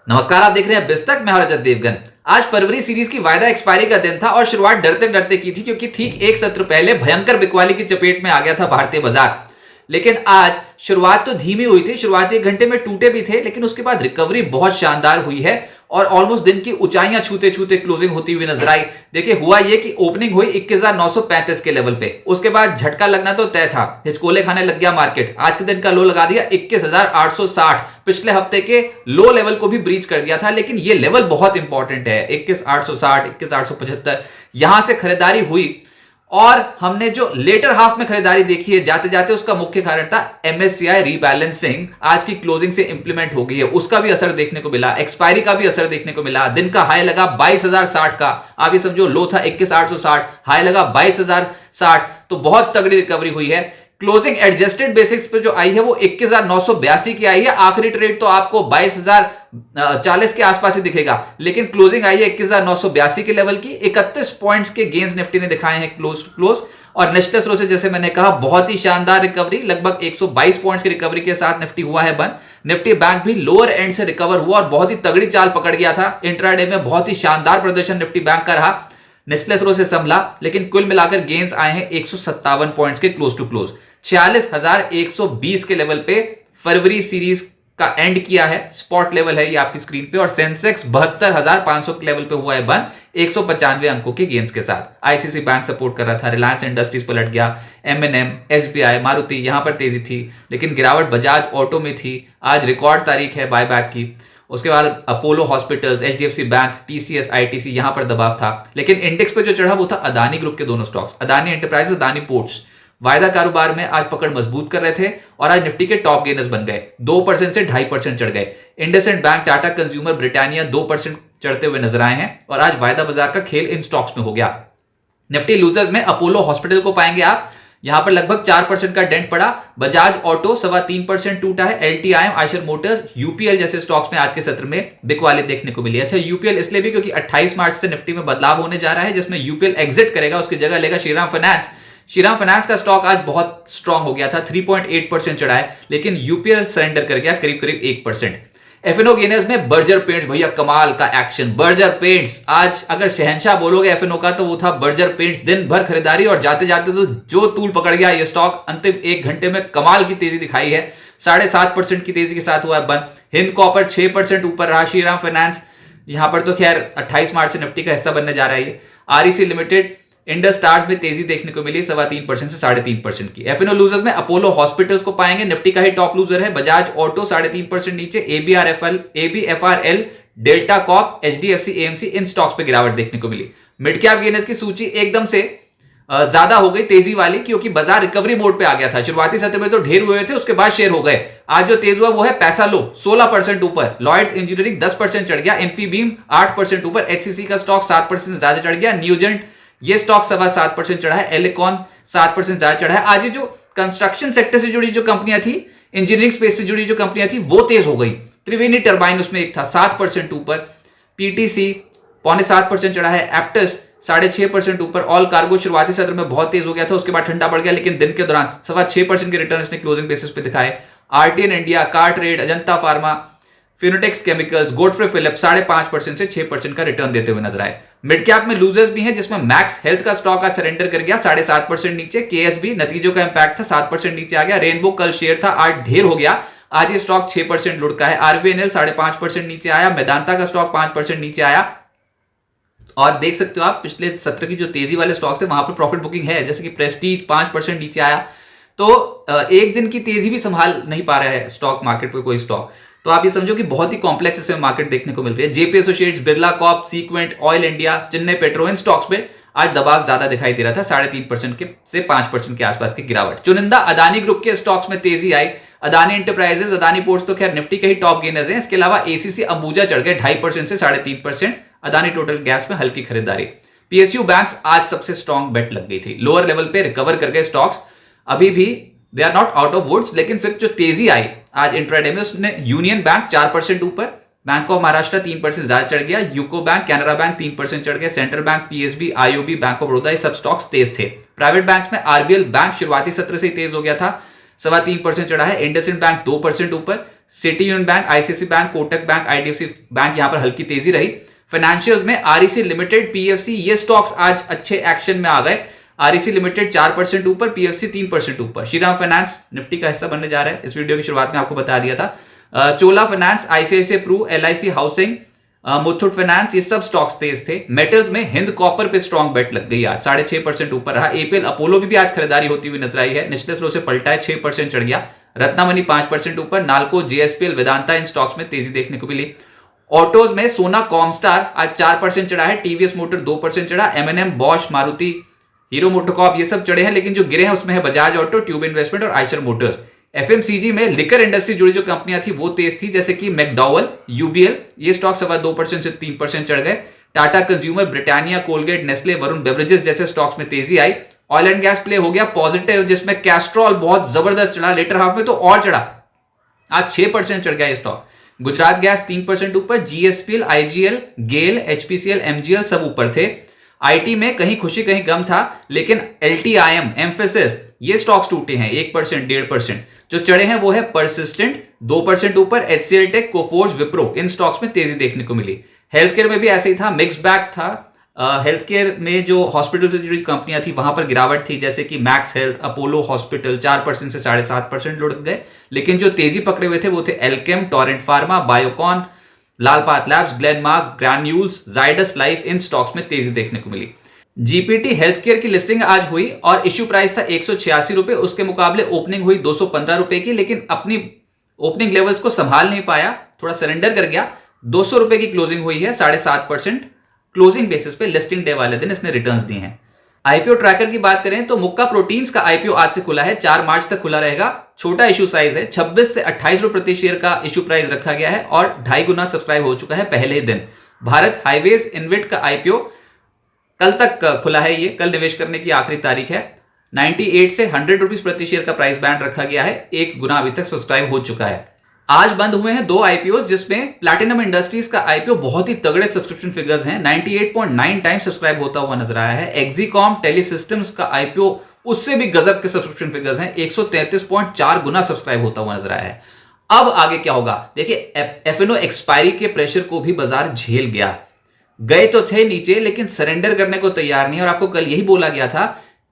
नमस्कार, आप देख रहे हैं बिस्तक। मैं हूं रजत देवगन। आज फरवरी सीरीज की वायदा एक्सपायरी का दिन था और शुरुआत डरते डरते की थी क्योंकि ठीक एक सत्र पहले भयंकर बिकवाली की चपेट में आ गया था भारतीय बाजार। लेकिन आज शुरुआत तो धीमी हुई थी, शुरुआती एक घंटे में टूटे भी थे, लेकिन उसके बाद रिकवरी बहुत शानदार हुई है और ऑलमोस्ट दिन की ऊंचाइयां छूते छूते क्लोजिंग होती हुई नजर आई। देखिए, हुआ यह कि ओपनिंग हुई 21,935 के लेवल पे, उसके बाद झटका लगना तो तय था, हिचकोले खाने लग गया मार्केट। आज के दिन का लो लगा दिया 21,860, पिछले हफ्ते के लो लेवल को भी ब्रीच कर दिया था। लेकिन ये लेवल बहुत इंपॉर्टेंट है, 21,860, 21,875, यहां से खरीदारी हुई और हमने जो लेटर हाफ में खरीदारी देखी है जाते जाते, उसका मुख्य कारण था एमएससीआई रीबैलेंसिंग आज की क्लोजिंग से इंप्लीमेंट हो गई है, उसका भी असर देखने को मिला, एक्सपायरी का भी असर देखने को मिला। दिन का हाई लगा 22,060 का, आप ये समझो लो था 21,860, हाई लगा 22,060, तो बहुत तगड़ी रिकवरी हुई है। क्लोजिंग एडजस्टेड बेसिक्स पे जो आई है वो 21,982 की आई है। आखिरी ट्रेड तो आपको 22,040 के आसपास ही दिखेगा, लेकिन क्लोजिंग आई है 21,982 के लेवल की। 31 पॉइंट्स के गेंस निफ्टी ने दिखाए हैं क्लोज टू क्लोज, और नेशनल रो से जैसे मैंने कहा बहुत ही शानदार रिकवरी, लगभग 122 पॉइंट्स की रिकवरी के साथ निफ्टी हुआ है बंद। निफ्टी बैंक भी लोअर एंड से रिकवर हुआ और बहुत ही तगड़ी चाल पकड़ गया था। इंट्राडे में बहुत ही शानदार प्रदर्शन निफ्टी बैंक का रहा, निचले स्रो से संभला, लेकिन कुल मिलाकर गेंस आए हैं 157 पॉइंट्स के क्लोज टू क्लोज। 46,120 के लेवल पे फरवरी सीरीज का एंड किया है, स्पॉट लेवल है ये आपकी स्क्रीन पे, और सेंसेक्स 72,500 के लेवल पे हुआ है बंद 195 अंकों के गेंस के साथ। आईसीसी बैंक सपोर्ट कर रहा था, रिलायंस इंडस्ट्रीज पलट गया, एमएनएम, एसबीआई, मारुति, यहां पर तेजी थी, लेकिन गिरावट बजाज ऑटो में थी। आज रिकॉर्ड तारीख है बायबैक की। उसके बाद Apollo hospitals, HDFC bank, TCS, ITC, यहां पर दबाव था। लेकिन इंडेक्स पे जो चढ़ा वो था अदानी ग्रुप के दोनों stocks, Adani enterprises, Adani ports. वायदा कारोबार में आज पकड़ मजबूत कर रहे थे और आज निफ्टी के टॉप गेनर्स बन गए, 2% से 2.5% चढ़ गए। IndusInd bank, Tata consumer, Britannia 2% चढ़ते हुए नजर आए हैं और आज वायदा बाजार का खेल इन स्टॉक्स में हो गया। निफ्टी लूजर्स में अपोलो हॉस्पिटल को पाएंगे आप, यहां पर लगभग 4% का डेंट पड़ा। बजाज ऑटो 3.25% टूटा है। एलटीआईएम, आयशर मोटर्स, यूपीएल जैसे स्टॉक्स में आज के सत्र में बिकवाली देखने को मिली। अच्छा, यूपीएल इसलिए भी क्योंकि 28 मार्च से निफ्टी में बदलाव होने जा रहा है, जिसमें यूपीएल एग्जिट करेगा, उसकी जगह लेगा श्रीराम फाइनेंस। श्रीराम फाइनेंस का स्टॉक आज बहुत स्ट्रांग हो गया था, 3.8% चढ़ा है, लेकिन यूपीएल सरेंडर कर गया करीब करीब 1%। एफएनओ गेनर्स में बर्जर पेंट्स, भैया कमाल का एक्शन। बर्जर पेंट्स आज अगर शहंशाह बोलोगे एफएनओ का तो वो था बर्जर पेंट्स। दिन भर खरीदारी और जाते जाते तो जो तूल पकड़ गया ये स्टॉक, अंतिम एक घंटे में कमाल की तेजी दिखाई है, 7.5% की तेजी के साथ हुआ है बंद। हिंद कॉपर 6% ऊपर रहा। श्रीराम फाइनेंस यहां पर तो खैर 28 मार्च से निफ्टी का हिस्सा बनने जा रहा है। आरईसी लिमिटेड, इंडस स्टार्स में तेजी देखने को मिली 3.25% से 3.5% की। एफएनओ लूजर्स में अपोलो हॉस्पिटल्स को पाएंगे, निफ्टी का ही टॉप लूजर है। बजाज ऑटो 3.5% नीचे। ABFRL, delta corp, HDFC, AMC, इन स्टॉक्स पे गिरावट देखने को मिली। मिड कैप गेनर्स की सूची एकदम से ज्यादा हो गई तेजी वाली, क्योंकि बाजार रिकवरी मोड पे आ गया था। शुरुआती सत्र में तो ढेर हुए थे, उसके बाद शेयर हो गए। आज जो तेज हुआ वो है पैसा लो 16% ऊपर, लॉयड्स इंजीनियरिंग 10% चढ़ गया, इन्फीबीम 8% ऊपर, एचसीसी का स्टॉक 7% ज्यादा चढ़ गया, न्यूजेंट ये स्टॉक 7.25% चढ़ा है, एलिकॉन 7% ज्यादा चढ़ा है। आज जो कंस्ट्रक्शन सेक्टर से जुड़ी जो कंपनियां थी, इंजीनियरिंग स्पेस से जुड़ी जो कंपनियां थी, वो तेज हो गई। त्रिवेणी टर्बाइन उसमें एक था 7% ऊपर, पीटीसी 6.25% चढ़ा है, एप्टस 6.5% ऊपर। ऑल कार्गो शुरुआती सत्र में बहुत तेज हो गया था, उसके बाद ठंडा पड़ गया, लेकिन दिन के दौरान 6.25% के रिटर्न इसने क्लोजिंग बेसिस पे दिखाए। RTN India, car trade, Ajanta pharma, Fineotex chemicals, Godfrey Phillips 5.5% से 6% का रिटर्न देते हुए नजर आए। मिड कैप में लूजर्स भी हैं, जिसमें मैक्स हेल्थ का स्टॉक आज सरेंडर कर गया 7.5% नीचे। केएसबी नतीजों का इंपैक्ट था, 7% नीचे आ गया। रेनबो कल शेयर था, आज ढेर हो गया, आज ये स्टॉक 6% लुढ़का है। आरबीएनएल 5.5% नीचे आया। मेदांता का स्टॉक 5% नीचे आया। और देख सकते हो आप पिछले सत्र की जो तेजी वाले स्टॉक्स थे वहां पर प्रॉफिट बुकिंग है, जैसे कि प्रेस्टीज 5% नीचे आया। तो एक दिन की तेजी भी संभाल नहीं पा रहा है स्टॉक मार्केट पर कोई स्टॉक। तो आप ये समझो कि बहुत ही कॉम्प्लेक्स इसमें मार्केट देखने को मिल रही है। JP associates, Birla corp, Sequent, oil India, Chennai petro, in stocks पे आज दबाव ज्यादा दिखाई दे रहा था, 3.5% के से 5% के आसपास की गिरावट। चुनिंदा अदानी ग्रुप के स्टॉक्स में तेजी आई। अदानी एंटरप्राइजेस, अदानी पोर्ट्स तो खैर निफ्टी के ही टॉप गेनर्स हैं। इसके अलावा एसीसी, अंबुजा चढ़ गए 2.5% से 3.5%। अदानी टोटल गैस में हल्की खरीदारी। पीएसयू बैंक्स आज सबसे स्ट्रॉन्ग बेट लग गई थी, लोअर लेवल पे रिकवर कर गए स्टॉक्स, अभी भी they are not out of woods, लेकिन फिर जो तेजी आई आज इंट्राडे में उसने यूनियन बैंक 4% ऊपर, बैंक ऑफ महाराष्ट्र 3% ज्यादा चढ़ गया, यूको बैंक, कैनरा बैंक 3% चढ़ गए, central bank, PSB, IOB, bank of Baroda, ये सब स्टॉक्स तेज थे। प्राइवेट बैंक्स में आरबीएल बैंक शुरुआती सत्र से ही तेज हो गया था, 3.25% चढ़ा है। इंडसइंड बैंक 2% ऊपर, City Union Bank, ICICI bank, Kotak bank, IDFC bank यहां पर हल्की तेजी रही। फाइनेंशियल्स में आरईसी लिमिटेड, पीएफसी, ये स्टॉक्स आज अच्छे एक्शन में आ गए। आरईसी लिमिटेड 4% ऊपर, पीएफसी 3% ऊपर। श्रीराम फाइनेंस निफ्टी का हिस्सा बनने जा रहा है, इस वीडियो की शुरुआत में आपको बता दिया था। Chola finance, ICICI pru, LIC housing, Muthoot finance, ये सब स्टॉक्स तेज थे। मेटल्स में हिंद कॉपर पे स्ट्रॉन्ग बेट लग गई, आज 6.5% ऊपर रहा। एपीएल अपोलो भी आज खरीदारी होती हुई नजर आई है, निचले स्लो से पलटा है, 6% चढ़ गया। रत्नामणि 5% ऊपर। नालको, जेएसपीएल, वेदांता, इन स्टॉक्स में तेजी देखने को मिली। ऑटोज में सोना कॉमस्टार आज 4% चढ़ा है, टीवीएस मोटर 2% चढ़ा, एमएनएम, बॉश, मारुति, हीरो मोटोकॉर्प ये सब चढ़े हैं, लेकिन जो गिरे हैं उसमें है बजाज ऑटो, ट्यूब इन्वेस्टमेंट और आइशर मोटर्स। एफएमसीजी में लिकर इंडस्ट्री जुड़ी जो कंपनियां थी वो तेज थी, जैसे कि मैकडॉवेल, यूबीएल, ये स्टॉक 2% से 3% चढ़ गए। Tata consumer, Britannia, Colgate, Nestle, Varun beverages जैसे स्टॉक्स में तेजी आई। ऑयल एंड गैस प्ले हो गया पॉजिटिव, जिसमें कैस्ट्रॉल बहुत जबरदस्त चढ़ा, लेटर हाफ में तो और चढ़ा, आज 6% चढ़ गया ये स्टॉक। गुजरात गैस 3% ऊपर, जीएसपीएल, आईजीएल, गेल, एचपीसीएल, एमजीएल सब ऊपर थे। आईटी में कहीं खुशी कहीं गम था, लेकिन एलटीआईएम, एम्फेसिस, ये स्टॉक्स टूटे हैं 1%, 1.5%। जो चढ़े हैं वो है परसिस्टेंट 2% ऊपर, एचसीएल टेक, कोफोर्ज, विप्रो, इन स्टॉक्स में तेजी देखने को मिली। हेल्थ केयर में भी ऐसे ही था, मिक्स बैग था। हेल्थ केयर में जो हॉस्पिटल से जुड़ी कंपनियां थी वहां पर गिरावट थी, जैसे कि मैक्स हेल्थ, अपोलो हॉस्पिटल 4% से 7.5% लुढ़क गए। लेकिन जो तेजी पकड़े हुए थे वो थे Alkem, Torrent Pharma, Biocon, Lal Path labs, Glenmark, Granules, Zydus life, इन स्टॉक्स में तेजी देखने को मिली। जीपीटी हेल्थ केयर की लिस्टिंग आज हुई और इश्यू प्राइस था 186 रुपए, उसके मुकाबले ओपनिंग हुई 215 रुपए की, लेकिन अपनी ओपनिंग लेवल्स को संभाल नहीं पाया, थोड़ा सरेंडर कर गया। 200 रुपए की क्लोजिंग हुई है, 7.5% क्लोजिंग बेसिस पे लिस्टिंग डे वाले दिन इसने रिटर्न्स दिए हैं। आईपीओ ट्रैकर की बात करें तो मुक्का प्रोटीन्स का आईपीओ आज से खुला है, 4 मार्च तक खुला रहेगा। छोटा इशू साइज है, 26 से 28 रुपए प्रति शेयर का इशू प्राइस रखा गया है और 2.5 गुना सब्सक्राइब हो चुका है पहले ही दिन। भारत हाईवेज इनविट का आईपीओ कल तक खुला है, ये कल निवेश करने की आखिरी तारीख है। 98 से 100 रुपीज प्रति शेयर का प्राइस बैंड रखा गया है, 1 गुना अभी तक सब्सक्राइब हो चुका है। आज बंद हुए हैं 2 आईपीओ, जिसमें प्लैटिनम इंडस्ट्रीज का आईपीओ बहुत ही तगड़े सब्सक्रिप्शन फिगर्स हैं, 98.9 टाइम्स सब्सक्राइब होता हुआ नजर आया है। एक्जीकॉम टेली सिस्टम्स का आईपीओ उससे भी गजब के सब्सक्रिप्शन फिगर्स हैं, 133.4 गुना सब्सक्राइब होता हुआ नजर आया है। अब आगे क्या होगा देखिए, एफएनओ एक्सपायरी के प्रेशर को भी बाजार झेल गया, गए तो थे नीचे लेकिन सरेंडर करने को तैयार नहीं। और आपको कल यही बोला गया था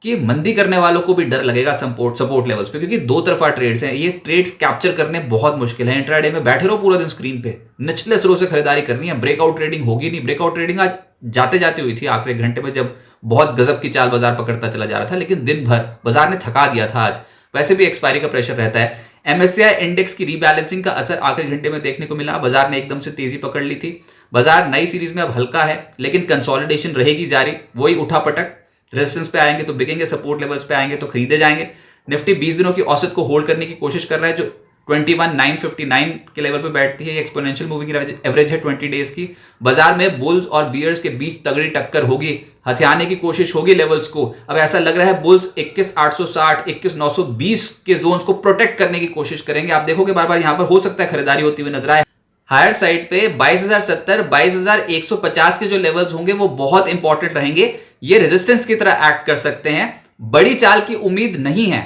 कि मंदी करने वालों को भी डर लगेगा सपोर्ट लेवल्स पे, क्योंकि 2 तरफा ट्रेड्स हैं, ये ट्रेड्स कैप्चर करने बहुत मुश्किल है। इंट्राडे में बैठे रहो पूरा दिन स्क्रीन पे, निचले स्लो से खरीदारी करनी है, ब्रेकआउट ट्रेडिंग होगी नहीं। ब्रेकआउट ट्रेडिंग आज जाते जाते हुई थी आखिरी घंटे में, जब बहुत गजब की चाल बाजार पकड़ता चला जा रहा था, लेकिन दिन भर बाजार ने थका दिया था आज। वैसे भी एक्सपायरी का प्रेशर रहता है। एमएससीआई इंडेक्स की रीबैलेंसिंग का असर आखिरी घंटे में देखने को मिला, बाजार ने एकदम से तेजी पकड़ ली थी। बाजार नई सीरीज में अब हल्का है, लेकिन कंसोलिडेशन रहेगी जारी, वही उठापटक, रेजिस्टेंस पे आएंगे तो बिकेंगे, सपोर्ट लेवल्स पे आएंगे तो खरीदे जाएंगे। निफ्टी 20 दिनों की औसत को होल्ड करने की कोशिश कर रहा है, जो 21,959 के लेवल पे बैठती है। ये एक्सपोनेंशियल मूविंग एवरेज है 20 डेज की। बाजार में बुल्स और बियर्स के बीच तगड़ी टक्कर होगी, हथियाने की कोशिश होगी लेवल्स को। अब ऐसा लग रहा है बुल्स 21,860, 21,920 के जोन्स को प्रोटेक्ट करने की कोशिश करेंगे। आप देखोगे बार बार यहां पर हो सकता है खरीदारी होती हुई नजर आए। हायर साइड पे 22,070, 22,150 के जो लेवल्स होंगे वो बहुत इंपॉर्टेंट रहेंगे, ये रेजिस्टेंस की तरह एक्ट कर सकते हैं। बड़ी चाल की उम्मीद नहीं है,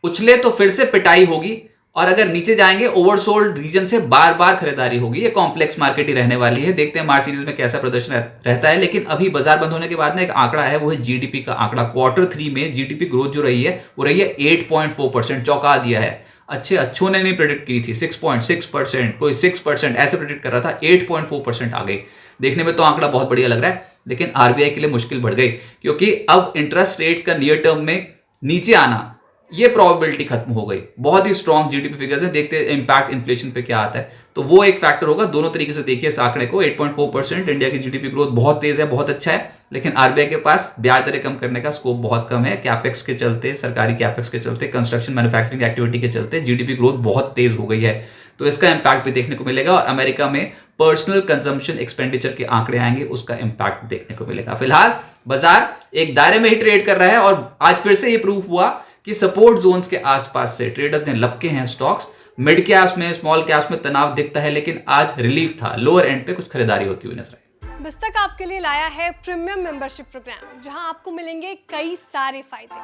उछले तो फिर से पिटाई होगी, और अगर नीचे जाएंगे ओवरसोल्ड रीजन से बार बार खरीदारी होगी। ये कॉम्प्लेक्स मार्केट ही रहने वाली है, देखते हैं मार्च सीरीज में कैसा प्रदर्शन रहता है। लेकिन अभी बाजार बंद होने के बाद ना एक आंकड़ा है, वो है जीडीपी का आंकड़ा। Q3 में जीडीपी ग्रोथ जो रही है वो रही है 8.4%, चौंका दिया है। अच्छों ने नहीं प्रेडिक्ट की थी 6.6%, कोई 6% ऐसे प्रेडिक्ट कर रहा था, 8.4% आ गई। देखने में तो आंकड़ा बहुत बढ़िया लग रहा है, लेकिन आरबीआई के लिए मुश्किल बढ़ गई, क्योंकि अब इंटरेस्ट रेट्स का नियर टर्म में नीचे आना, ये प्रोबेबिलिटी खत्म हो गई। बहुत ही स्ट्रॉन्ग जीडीपी फिगर्स है, देखते हैं इंपैक्ट इन्फ्लेशन पे क्या आता है, तो वो एक फैक्टर होगा। दोनों तरीके से देखिए इस आंकड़े को। 8.4% इंडिया की जीडीपी ग्रोथ बहुत तेज है, बहुत अच्छा है, लेकिन आरबीआई के पास ब्याज दरें कम करने का स्कोप बहुत कम है। कैपेक्स के चलते, सरकारी कैपेक्स के चलते, कंस्ट्रक्शन मैन्युफैक्चरिंग एक्टिविटी के चलते जीडीपी ग्रोथ बहुत तेज हो गई है, तो इसका इंपैक्ट भी देखने को मिलेगा। और अमेरिका में पर्सनल कंजम्पशन एक्सपेंडिचर के आंकड़े आएंगे, उसका इंपैक्ट देखने को मिलेगा। फिलहाल बाजार एक दायरे में ही ट्रेड कर रहा है, और आज फिर से ये प्रूफ हुआ कि सपोर्ट जोन्स के आसपास से ट्रेडर्स ने लपके हैं स्टॉक्स। मिड कैप्स में, स्मॉल कैप्स में तनाव दिखता है, लेकिन आज रिलीफ था, लोअर एंड पे कुछ खरीदारी होती हुई नजर आई। बिस्तक आपके लिए लाया है प्रीमियम मेंबरशिप प्रोग्राम, जहां आपको मिलेंगे कई सारे फायदे,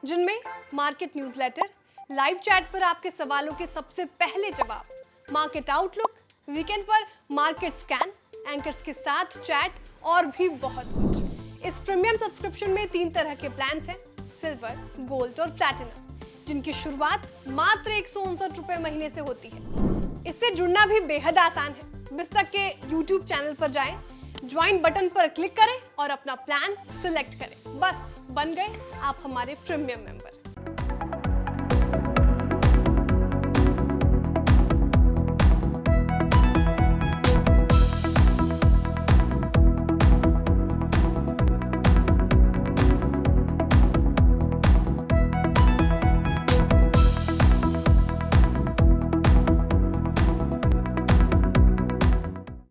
जिनमें मार्केट न्यूज़लेटर, लाइव चैट पर आपके सवालों के सबसे पहले जवाब, मार्केट आउटलुक, वीकेंड पर मार्केट स्कैन, एंकर्स के साथ चैट और भी बहुत कुछ। इस प्रीमियम सब्सक्रिप्शन में 3 तरह के प्लान्स हैं, सिल्वर, गोल्ड और प्लैटिनम, जिनकी शुरुआत मात्र 159 रुपए महीने से होती है। इससे जुड़ना भी बेहद आसान है। बिस्तक के YouTube चैनल पर जाएं, ज्वाइन बटन पर क्लिक करें और अपना प्लान सिलेक्ट करें। बस बन गए आप हमारे प्रीमियम मेंबर।